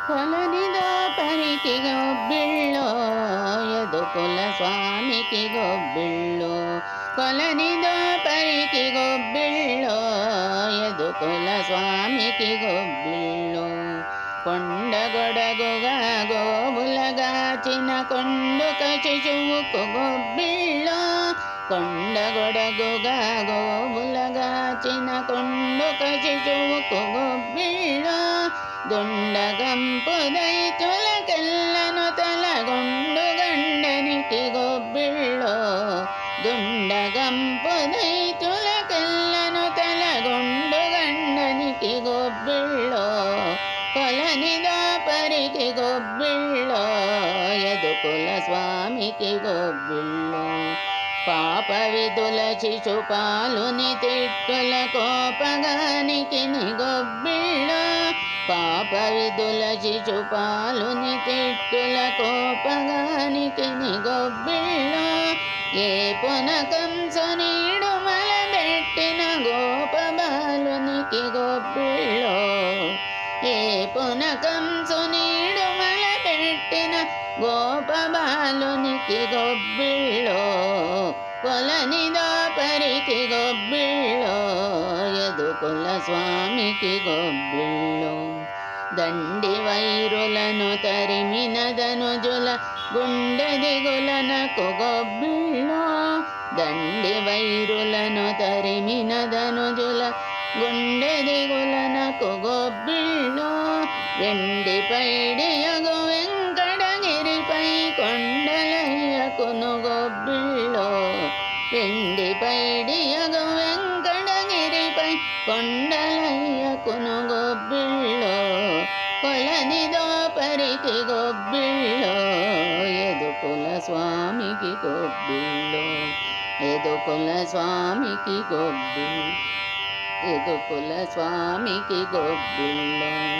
కొలనిదో పరికి గొబ్బిళ్ళో యదుకుల స్వామికి గొబ్బిళ్ళు. కొలనిదో పరికి గొబ్బిళ్ళో యదుకుల స్వామికి గొబ్బిళ్ళు. కొండగొడగుగా గోవులగాచిన కొండుక శిశువుకు గొబ్బిళ్ళో. కొండగొడగుగా గోవులగాచిన కొండుక శిశువుకు గొబ్బిళ్ళో. దుండగంపు దైత్యులకెల్లను తలగొండు గండనికి గొబ్బిళ్ళో. దుండగంపు దైత్యులకెల్లను తలగొండు గండనికి గొబ్బిళ్ళో. కొలనిదో పరికి గొబ్బిళ్ళో యదుకుల స్వామికి గొబ్బిళ్ళో. పాప విధుల శిశుపాలుని తిట్టుల కోపగానికి గొబ్బిళ్ళో. పాప విధుల శిశుపాలుని తిట్టుల కోపగానికి గొబ్బిళ్ళో. ఏ పునకంసునీడు మలబెట్టిన గోపబాలునికి గొబ్బిళ్ళో. ఏ పునకంసునీడు మలబెట్టిన గోపబాలునికి గొబ్బిళ్ళో. కొలనిదో పరికి గొబ్బిళ్ళో యదుకుల స్వామికి గొబ్బిళ్ళో. దండి వైరులను తరిమిన ధనుజుల గుండె దిగులనకు గొబ్బిళ్ళో. దండి వైరులను తరిమిన ధనుజుల గుండె దిగులనకు గొబ్బిళ్ళో. వెండి పైడియగు వెంకటగిరిపై కొండలయ్యకును గొబ్బిళ్ళో. వెండి పైడియగు వెంకటగిరిపై కొండలయ్యకును గొబ్బిళ్ళో. కొలనిదో పరికి గొబ్బిళ్ళో యదుకుల స్వామికి గొబ్బిళ్ళో. యదుకుల స్వామికి గొబ్బిళ్ళు. యదుకుల స్వామికి గొబ్బిళ్ళో.